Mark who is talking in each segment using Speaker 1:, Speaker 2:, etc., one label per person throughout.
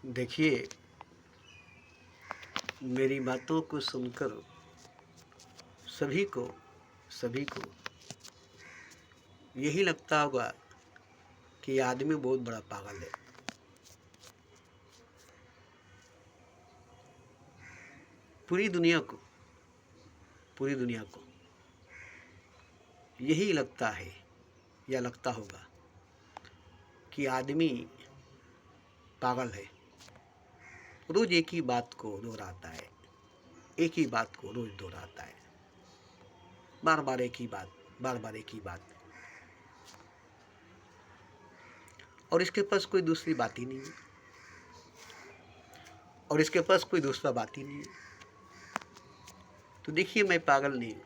Speaker 1: देखिए, मेरी बातों को सुनकर सभी को सभी को यही लगता होगा कि ये आदमी बहुत बड़ा पागल है। पूरी दुनिया को पूरी दुनिया को यही लगता है या लगता होगा कि आदमी पागल है। रोज एक ही बात को दोहराता है, एक ही बात को रोज दोहराता है, बार बार एक ही बात, बार बार एक ही बात, और इसके पास कोई दूसरी बात ही नहीं है, और इसके पास कोई दूसरा बात ही नहीं है। तो देखिए, मैं पागल नहीं हूँ,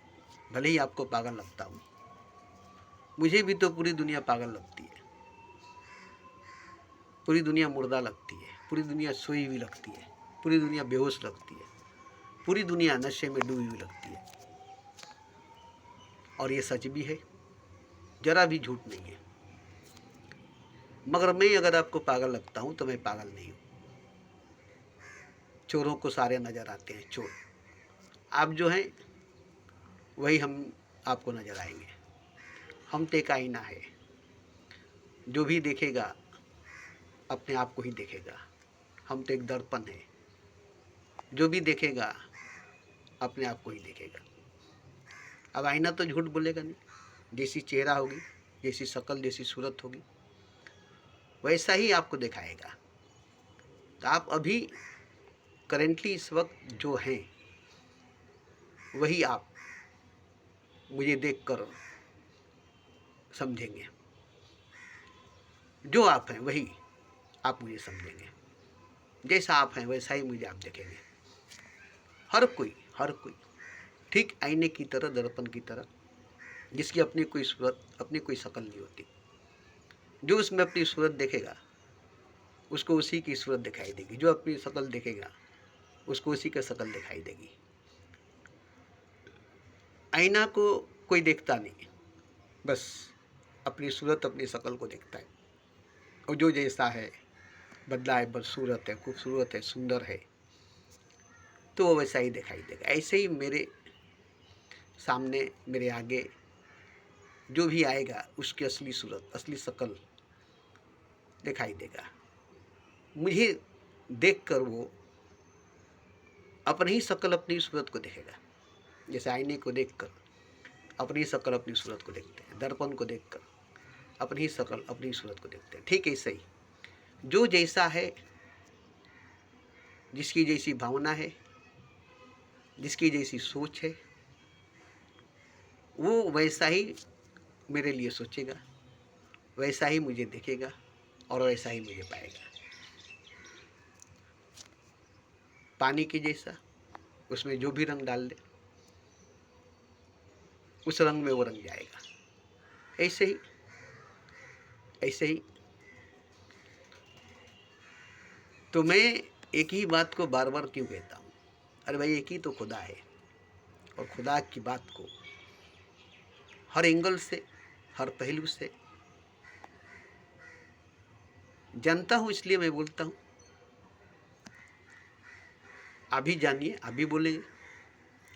Speaker 1: भले ही आपको पागल लगता हूँ। मुझे भी तो पूरी दुनिया पागल लगती है, पूरी दुनिया मुर्दा लगती है, पूरी दुनिया सोई हुई लगती है, पूरी दुनिया बेहोश लगती है, पूरी दुनिया नशे में डूबी हुई लगती है। और ये सच भी है, जरा भी झूठ नहीं है। मगर मैं अगर आपको पागल लगता हूँ तो मैं पागल नहीं हूँ। चोरों को सारे नजर आते हैं चोर। आप जो हैं वही हम आपको नजर आएंगे। हम तो एक आईना है, जो भी देखेगा अपने आप को ही देखेगा। हम तो एक दर्पण है, जो भी देखेगा अपने आप को ही देखेगा। अब आईना तो झूठ बोलेगा नहीं। जैसी चेहरा होगी, जैसी शक्ल, जैसी सूरत होगी, वैसा ही आपको दिखाएगा। तो आप अभी करेंटली इस वक्त जो हैं वही आप मुझे देखकर समझेंगे। जो आप हैं वही आप मुझे समझेंगे। जैसा आप हैं वैसा ही मुझे आप देखेंगे। हर कोई ठीक आईने की तरह, दर्पण की तरह, जिसकी अपनी कोई सूरत, अपनी कोई शक्ल नहीं होती। जो उसमें अपनी सूरत देखेगा उसको उसी की सूरत दिखाई देगी। जो अपनी शक्ल देखेगा उसको उसी की शक्ल दिखाई देगी। आईना को कोई देखता नहीं, बस अपनी सूरत, अपनी शक्ल को देखता है। और जो जैसा है, बदला है, बदसूरत है, खूबसूरत है, सुंदर है, तो वो वैसा ही दिखाई देगा। ऐसे ही मेरे सामने, मेरे आगे जो भी आएगा उसकी असली सूरत, असली शक्ल दिखाई देगा। मुझे देखकर वो अपनी ही शक्ल, अपनी सूरत को देखेगा। जैसे आईने को देखकर अपनी शक्ल, अपनी सूरत को देखते हैं, दर्पण को देखकर अपनी ही शक्ल, अपनी सूरत को देखते हैं, ठीक ऐसे ही जो जैसा है, जिसकी जैसी भावना है, जिसकी जैसी सोच है, वो वैसा ही मेरे लिए सोचेगा, वैसा ही मुझे देखेगा और वैसा ही मुझे पाएगा। पानी के जैसा, उसमें जो भी रंग डाल दे उस रंग में वो रंग जाएगा। ऐसे ही तो मैं एक ही बात को बार बार क्यों कहता हूँ? अरे भाई, एक ही तो खुदा है, और खुदा की बात को हर एंगल से, हर पहलू से जानता हूँ, इसलिए मैं बोलता हूँ। अभी जानिए, अभी बोलेंगे।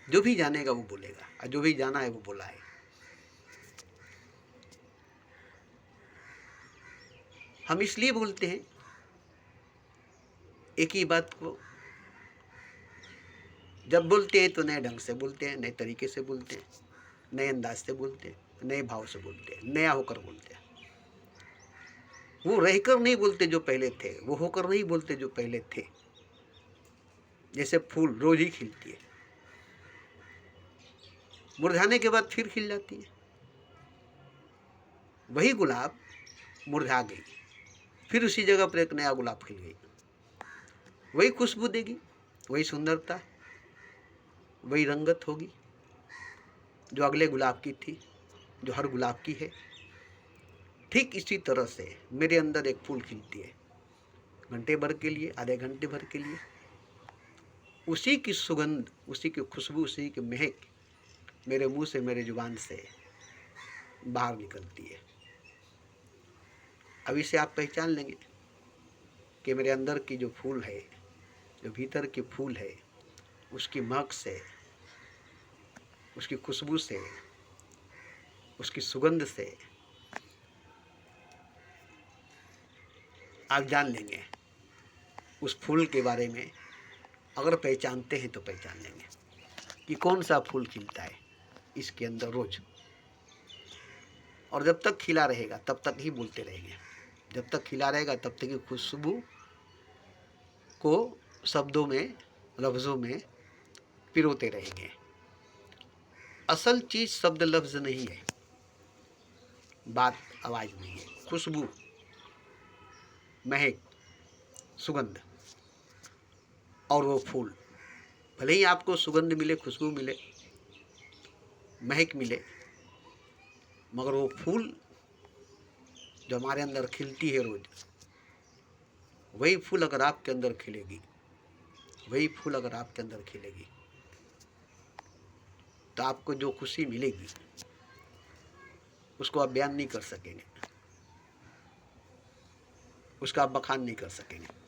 Speaker 1: जो भी जानेगा वो बोलेगा, और जो भी जाना है वो बोला है। हम इसलिए बोलते हैं एक ही बात को। जब बोलते हैं तो नए ढंग से बोलते हैं, नए तरीके से बोलते हैं, नए अंदाज से बोलते हैं, नए भाव से बोलते हैं, नया होकर बोलते हैं। वो रहकर नहीं बोलते जो पहले थे, वो होकर नहीं बोलते जो पहले थे। जैसे फूल रोज ही खिलती है, मुरझाने के बाद फिर खिल जाती है। वही गुलाब मुरझा गई, फिर उसी जगह पर एक नया गुलाब खिल गई। वही खुशबू देगी, वही सुंदरता, वही रंगत होगी जो अगले गुलाब की थी, जो हर गुलाब की है। ठीक इसी तरह से मेरे अंदर एक फूल खिलती है, घंटे भर के लिए, आधे घंटे भर के लिए। उसी की सुगंध, उसी की खुशबू, उसी की महक मेरे मुंह से, मेरे जुबान से बाहर निकलती है। अब इसे आप पहचान लेंगे। कि मेरे अंदर की जो फूल है, जो भीतर की फूल है, उसकी महक से, उसकी खुशबू से, उसकी सुगंध से आप जान लेंगे उस फूल के बारे में। अगर पहचानते हैं तो पहचान लेंगे कि कौन सा फूल खिलता है इसके अंदर रोज। और जब तक खिला रहेगा तब तक ही बोलते रहेंगे, जब तक खिला रहेगा तब तक ही खुशबू को शब्दों में, लफ्ज़ों में पिरोते रहेंगे। असल चीज़ शब्द लफ्ज़ नहीं है, बात आवाज़ नहीं है, खुशबू, महक, सुगंध और वो फूल। भले ही आपको सुगंध मिले, खुशबू मिले, महक मिले, मगर वो फूल जो हमारे अंदर खिलती है रोज, वही फूल अगर आपके अंदर खिलेगी, वही फूल अगर आपके अंदर खिलेगी, तो आपको जो खुशी मिलेगी उसको आप बयान नहीं कर सकेंगे, उसका आप बखान नहीं कर सकेंगे।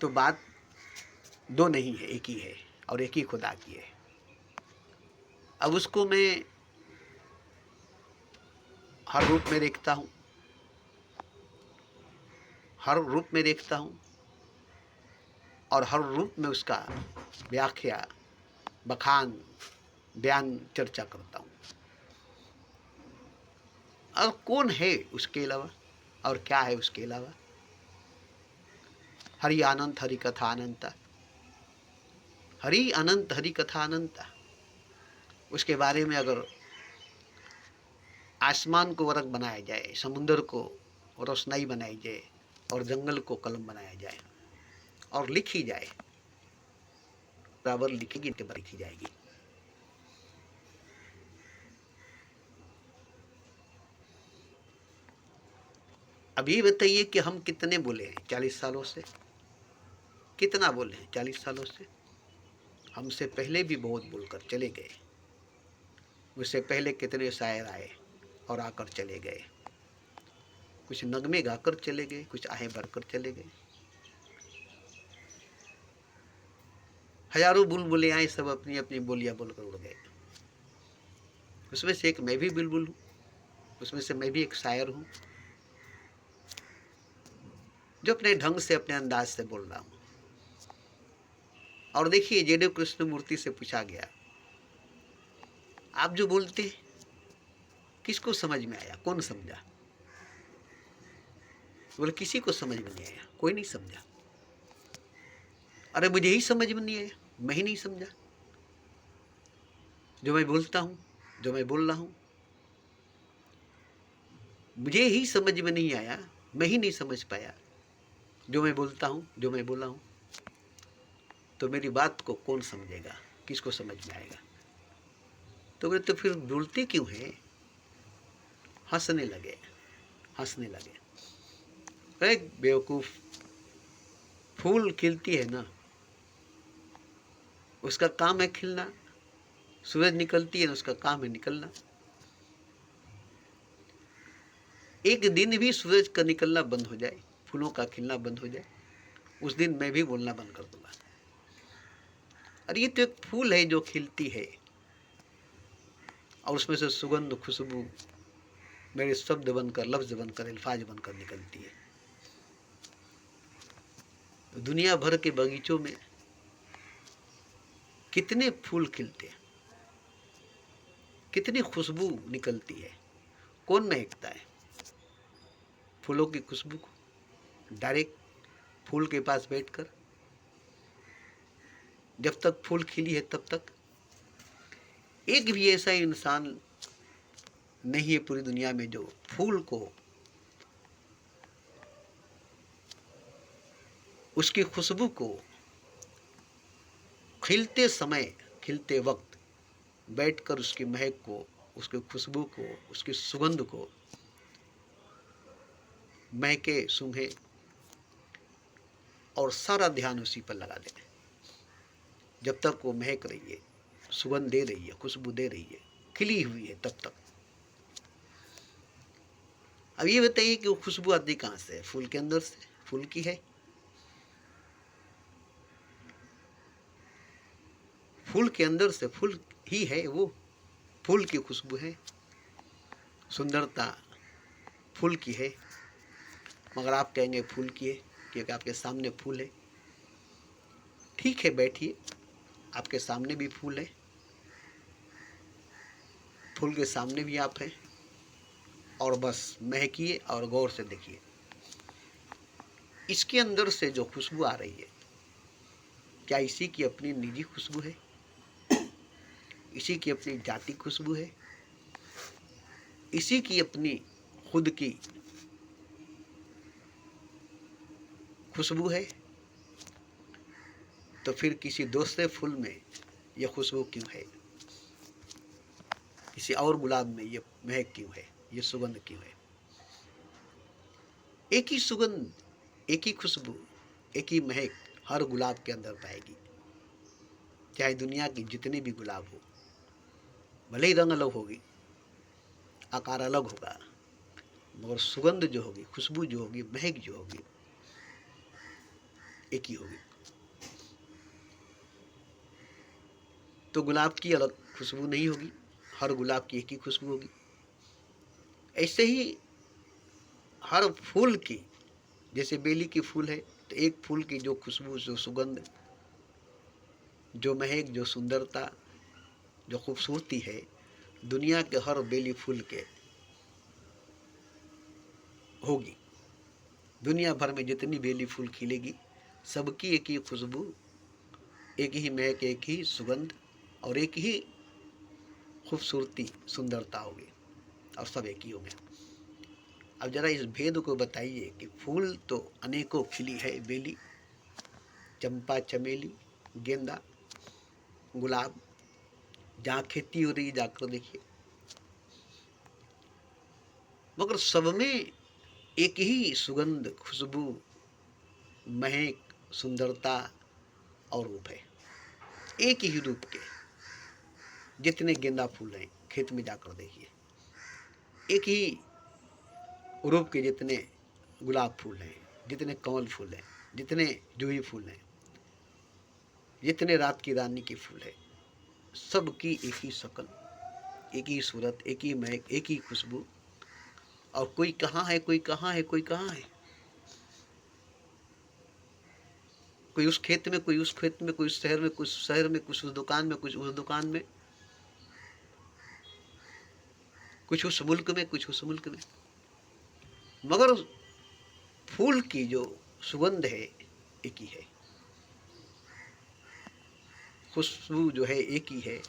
Speaker 1: तो बात दो नहीं है, एक ही है, और एक ही खुदा की है। अब उसको मैं हर रूप में देखता हूँ, हर रूप में देखता हूँ, और हर रूप में उसका व्याख्या, बखान, बयान, चर्चा करता हूँ। और कौन है उसके अलावा, और क्या है उसके अलावा? हरि अनंत, हरि कथा अनंत, हरि अनंत, हरि कथा अनंत। उसके बारे में अगर आसमान को वर्क बनाया जाए, समुद्र को रोशनाई बनाई जाए, और जंगल को कलम बनाया जाए और लिखी जाए, बराबर लिखेगी, लिखी जाएगी। अभी बताइए कि हम कितने बोले हैं 40 सालों से? कितना बोले हैं 40 सालों से? हमसे पहले भी बहुत बोलकर चले गए। उससे पहले कितने शायर आए और आकर चले गए। कुछ नगमे गाकर चले गए, कुछ आहें भरकर चले गए। हजारों बुलबुलें आए, सब अपनी अपनी बोलियां बोलकर उड़ गए। उसमें से एक मैं भी बुलबुल हूँ, उसमें से मैं भी एक शायर हूँ, जो अपने ढंग से, अपने अंदाज से बोल रहा हूँ। और देखिए, जेडे कृष्ण मूर्ति से पूछा गया, आप जो बोलते हैं किसको समझ में आया, कौन समझा? बोले किसी को समझ में नहीं आया, कोई नहीं समझा। अरे मुझे ही समझ में नहीं आया, मैं ही नहीं समझा। जो मैं बोलता हूँ, जो मैं बोल रहा हूँ, मुझे ही समझ में नहीं आया, मैं ही नहीं समझ पाया जो मैं बोलता हूँ, जो मैं बोला हूँ, तो मेरी बात को कौन समझेगा, किसको समझ में आएगा? तो बोले तो फिर बोलते क्यों हैं? हंसने लगे, हंसने लगे। अरे बेवकूफ, फूल खिलती है ना, उसका काम है खिलना। सूरज निकलती है ना, उसका काम है निकलना। एक दिन भी सूरज का निकलना बंद हो जाए, फूलों का खिलना बंद हो जाए, उस दिन मैं भी बोलना बंद कर दूंगा। अरे ये तो एक फूल है जो खिलती है, और उसमें से सुगंध, खुशबू मेरे शब्द बनकर, लफ्ज बनकर, अल्फाज बनकर निकलती है। तो दुनिया भर के बगीचों में कितने फूल खिलते हैं, कितनी खुशबू निकलती है, कौन महकता है फूलों की खुशबू को? डायरेक्ट फूल के पास बैठकर, जब तक फूल खिली है तब तक। एक भी ऐसा इंसान नहीं है पूरी दुनिया में जो फूल को, उसकी खुशबू को खिलते समय, खिलते वक्त बैठकर उसकी महक को, उसकी खुशबू को, उसकी सुगंध को महके, सूंघे और सारा ध्यान उसी पर लगा दे, जब तक वो महक रही है, सुगंध दे रही है, खुशबू दे रही है, खिली हुई है तब तक। अब ये बताइए कि वो खुशबू आती कहाँ से है? फूल के अंदर से, फूल की है। फूल के अंदर से, फूल ही है वो, फूल की खुशबू है, सुंदरता फूल की है। मगर आप कहेंगे फूल की है क्योंकि आपके सामने फूल है। ठीक है, बैठिए, आपके सामने भी फूल है, फूल के सामने भी आप हैं, और बस महकिए और गौर से देखिए। इसके अंदर से जो खुशबू आ रही है, क्या इसी की अपनी निजी खुशबू है? इसी की अपनी जाति खुशबू है? इसी की अपनी खुद की खुशबू है? तो फिर किसी दूसरे फूल में यह खुशबू क्यों है? किसी और गुलाब में ये महक क्यों है, ये सुगंध क्यों है? एक ही सुगंध, एक ही खुशबू, एक ही महक हर गुलाब के अंदर पाएगी, चाहे दुनिया की जितने भी गुलाब हो। भले ही रंग अलग होगी, आकार अलग होगा, मगर सुगंध जो होगी, खुशबू जो होगी, महक जो होगी, एक ही होगी। तो गुलाब की अलग खुशबू नहीं होगी, हर गुलाब की एक ही खुशबू होगी। ऐसे ही हर फूल की, जैसे बेली की फूल है तो एक फूल की जो खुशबू, जो सुगंध, जो महक, जो सुंदरता, जो खूबसूरती है, दुनिया के हर बेली फूल के होगी। दुनिया भर में जितनी बेली फूल खिलेगी, सबकी एक ही खुशबू, एक ही महक, एक ही सुगंध और एक ही खूबसूरती, सुंदरता होगी, और सब एक ही होंगे। अब जरा इस भेद को बताइए कि फूल तो अनेकों खिली है, बेली, चंपा, चमेली, गेंदा, गुलाब, जहाँ खेती हो रही जाकर देखिए, मगर सब में एक ही सुगंध, खुशबू, महक, सुंदरता और रूप है। एक ही रूप के जितने गेंदा फूल हैं, खेत में जाकर देखिए, एक ही रूप के जितने गुलाब फूल हैं, जितने कमल फूल हैं, जितने जूही फूल हैं, जितने रात की रानी के फूल है, सबकी एक ही शक्ल, एक ही सूरत, एक ही महक, एक ही खुशबू, और कोई कहाँ है, कोई कहाँ है, कोई कहाँ है, कोई उस खेत में, कोई उस खेत में, कोई उस शहर में, कुछ शहर में, कुछ उस दुकान में, कुछ उस दुकान में, कुछ उस मुल्क में, कुछ उस मुल्क में, मगर फूल की जो सुगंध है एक ही है, खुशबू जो है एक ही है,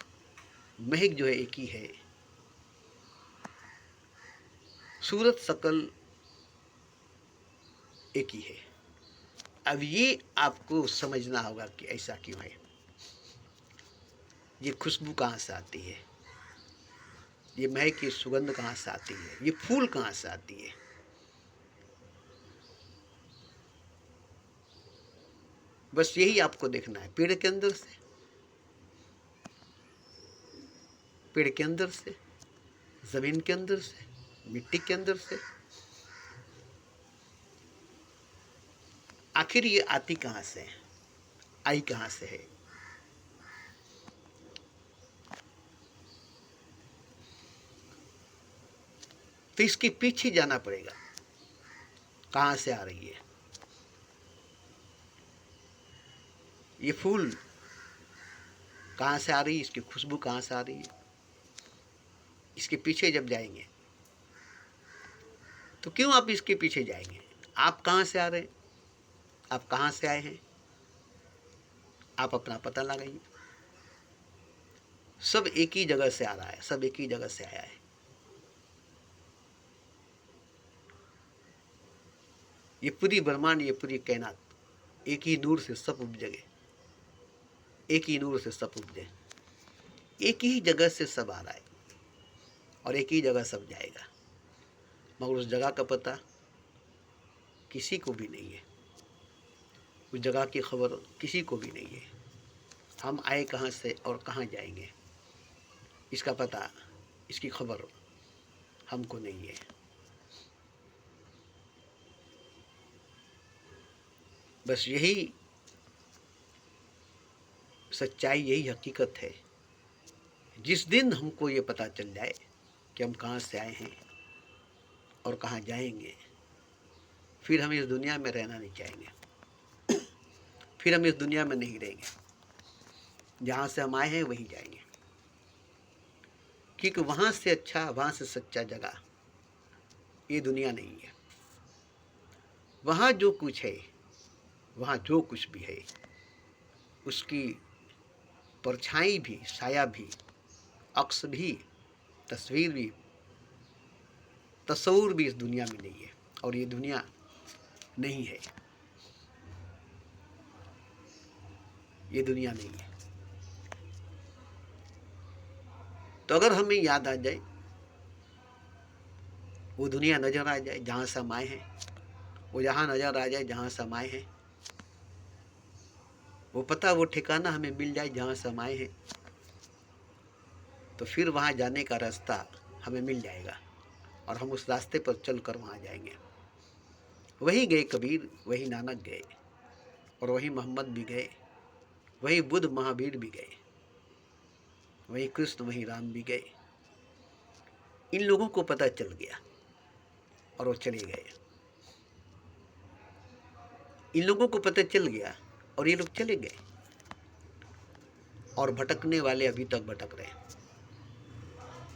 Speaker 1: महक जो है एक ही है, सूरत शकल एक ही है। अब ये आपको समझना होगा कि ऐसा क्यों है, ये खुशबू कहाँ से आती है, ये महक की सुगंध कहाँ से आती है, ये फूल कहाँ से आती है। बस यही आपको देखना है, पेड़ के अंदर से, पेड़ के अंदर से, जमीन के अंदर से, मिट्टी के अंदर से, आखिर ये आती कहाँ से है, आई कहाँ से है। तो इसके पीछे जाना पड़ेगा, कहाँ से आ रही है ये फूल, कहाँ से आ रही है, इसकी खुशबू कहाँ से आ रही है। इसके पीछे जब जाएंगे तो क्यों आप इसके पीछे जाएंगे, आप कहाँ से आ रहे हैं, आप कहाँ से आए हैं, आप अपना पता लगाइए। सब एक ही जगह से आ रहा है, सब एक ही जगह से आया है। ये पूरी ब्रह्मांड, ये पूरी कायनात एक ही नूर से सब उपजे, एक ही नूर से सब उपजे, एक ही जगह से सब आ रहा है और एक ही जगह सब जाएगा, मगर उस जगह का पता किसी को भी नहीं है, उस जगह की खबर किसी को भी नहीं है। हम आए कहाँ से और कहाँ जाएंगे, इसका पता, इसकी खबर हमको नहीं है। बस यही सच्चाई, यही हकीकत है। जिस दिन हमको ये पता चल जाए कि हम कहाँ से आए हैं और कहाँ जाएंगे, फिर हम इस दुनिया में रहना नहीं चाहेंगे, फिर हम इस दुनिया में नहीं रहेंगे। जहाँ से हम आए हैं वहीं जाएंगे, क्योंकि वहाँ से अच्छा, वहाँ से सच्चा जगह ये दुनिया नहीं है। वहाँ जो कुछ है, वहाँ जो कुछ भी है, उसकी परछाई भी, साया भी, अक्स भी, तस्वीर भी, तस्वूर भी इस दुनिया में नहीं है। और ये दुनिया नहीं है, ये दुनिया नहीं है। तो अगर हमें याद आ जाए, वो दुनिया नजर आ जाए जहाँ से हम आए हैं, वो जहाँ नजर आ जाए जहाँ से हम आए हैं, वो पता, वो ठिकाना हमें मिल जाए जहाँ से हम आए हैं, तो फिर वहाँ जाने का रास्ता हमें मिल जाएगा और हम उस रास्ते पर चलकर वहाँ जाएंगे। वही गए कबीर, वही नानक गए, और वही मोहम्मद भी गए, वही बुद्ध महावीर भी गए, वही कृष्ण, वही राम भी गए। इन लोगों को पता चल गया और वो चले गए। इन लोगों को पता चल गया और ये लोग चले गए, और भटकने वाले अभी तक भटक रहे।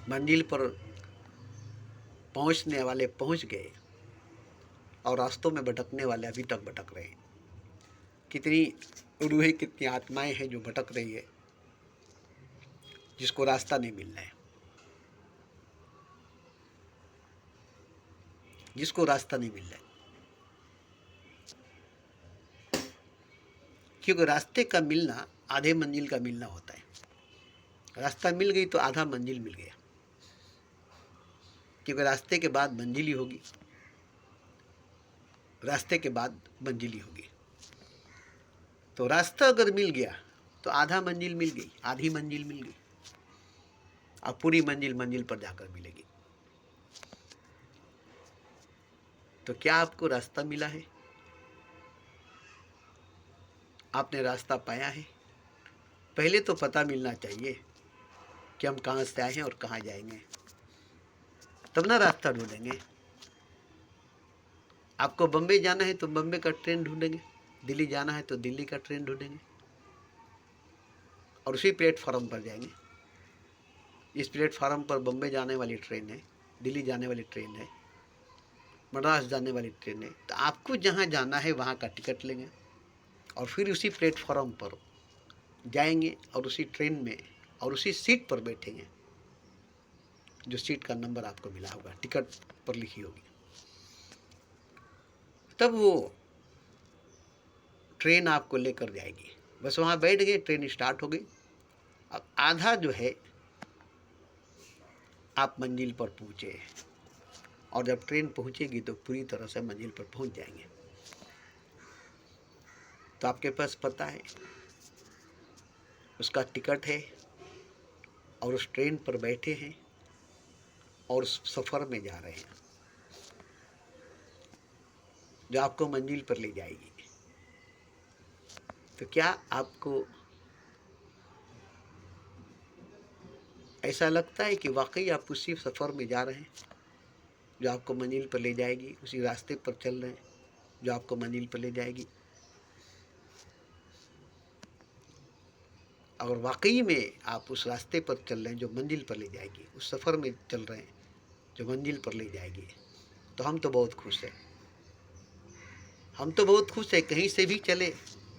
Speaker 1: मंजिल पर पहुंचने वाले पहुंच गए और रास्तों में भटकने वाले अभी तक भटक रहे। कितनी रूहें, कितनी आत्माएं हैं जो भटक रही है, जिसको रास्ता नहीं मिल रहा है, जिसको रास्ता नहीं मिल रहा है। क्योंकि रास्ते का मिलना आधे मंजिल का मिलना होता है। रास्ता मिल गई तो आधा मंजिल मिल गया, क्योंकि रास्ते के बाद मंजिल ही होगी, रास्ते के बाद मंजिल ही होगी। तो रास्ता अगर मिल गया तो आधा मंजिल मिल गई, आधी मंजिल मिल गई। अब पूरी मंजिल मंजिल पर जाकर मिलेगी। तो क्या आपको रास्ता मिला है? आपने रास्ता पाया है? पहले तो पता मिलना चाहिए कि हम कहाँ से आए हैं और कहाँ जाएंगे, तब ना रास्ता ढूंढेंगे। आपको बम्बई जाना है तो बम्बई का ट्रेन ढूंढेंगे, दिल्ली जाना है तो दिल्ली का ट्रेन ढूंढेंगे और उसी प्लेटफॉर्म पर जाएंगे। इस प्लेटफॉर्म पर बम्बई जाने वाली ट्रेन है, दिल्ली जाने वाली ट्रेन है, मद्रास जाने वाली ट्रेन है। तो आपको जहाँ जाना है वहाँ का टिकट लेंगे और फिर उसी प्लेटफॉर्म पर जाएंगे और उसी ट्रेन में और उसी सीट पर बैठेंगे जो सीट का नंबर आपको मिला होगा, टिकट पर लिखी होगी। तब वो ट्रेन आपको लेकर जाएगी। बस वहाँ बैठ गए, ट्रेन स्टार्ट हो गई। अब आधा जो है आप मंजिल पर पहुँचे, और जब ट्रेन पहुँचेगी तो पूरी तरह से मंजिल पर पहुँच जाएंगे। तो आपके पास पता है, उसका टिकट है और उस ट्रेन पर बैठे हैं और उस सफ़र में जा रहे हैं जो आपको मंजिल पर ले जाएगी। तो क्या आपको ऐसा लगता है कि वाकई आप उसी सफ़र में जा रहे हैं जो आपको मंजिल पर ले जाएगी, उसी रास्ते पर चल रहे हैं जो आपको मंजिल पर ले जाएगी? अगर वाकई में आप उस रास्ते पर चल रहे हैं जो मंजिल पर ले जाएगी, उस सफ़र में चल रहे हैं जो मंजिल पर ले जाएगी, तो हम तो बहुत खुश हैं। हम तो बहुत खुश हैं। कहीं से भी चले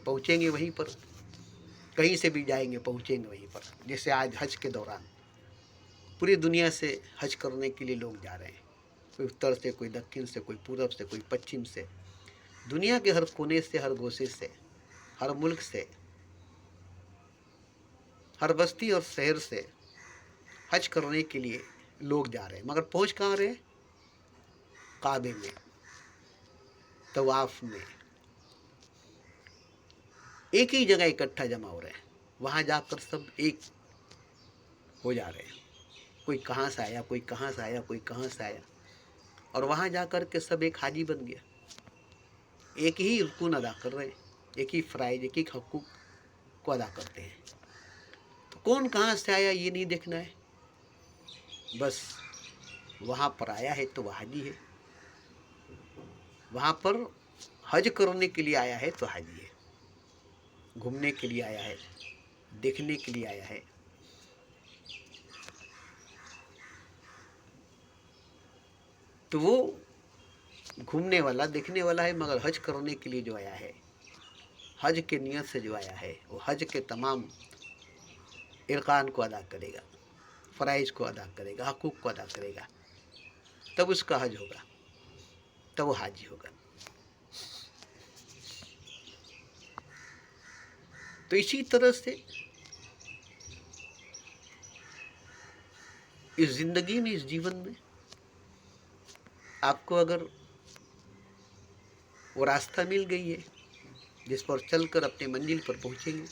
Speaker 1: पहुँचेंगे वहीं पर, कहीं से भी जाएंगे पहुँचेंगे वहीं पर। जैसे आज हज के दौरान पूरी दुनिया से हज करने के लिए लोग जा रहे हैं, कोई उत्तर से, कोई दक्षिण से, कोई पूरब से, कोई पश्चिम से, दुनिया के हर कोने से, हर गोशे से, हर मुल्क से, हर बस्ती और शहर से हज करने के लिए लोग जा रहे हैं। मगर पहुंच कहाँ रहे हैं? काबे में, तवाफ में, एक ही जगह इकट्ठा जमा हो रहे हैं। वहाँ जाकर सब एक हो जा रहे हैं। कोई कहाँ से आया, कोई कहाँ से आया, कोई कहाँ से आया, और वहाँ जाकर के सब एक हाजी बन गया। एक ही रुकून अदा कर रहे हैं, एक ही फ़राइज़, एक ही हकूक़ को अदा करते हैं। तो कौन कहाँ से आया ये नहीं देखना है, बस वहाँ पर आया है तो वह हाजी है, वहाँ पर हज करने के लिए आया है तो हाजी है, घूमने के लिए आया है, देखने के लिए आया है। तो वो घूमने वाला, देखने वाला है, मगर हज करने के लिए जो आया है, हज के नियत से जो आया है, वो हज के तमाम इरकान को अदा करेगा, फ़राइज़ को अदा करेगा, हकूक़ को अदा करेगा, तब उसका हज होगा, तब वो हाजी होगा। तो इसी तरह से इस ज़िंदगी में, इस जीवन में आपको अगर वो रास्ता मिल गई है जिस पर चलकर अपने मंजिल पर पहुँचेंगे,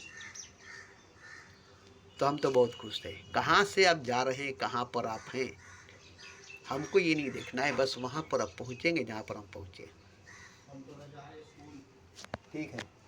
Speaker 1: तो हम तो बहुत खुश हैं। कहाँ से आप जा रहे हैं, कहाँ पर आप हैं, हमको ये नहीं देखना है, बस वहाँ पर आप पहुँचेंगे जहाँ पर हम पहुँचे। ठीक है।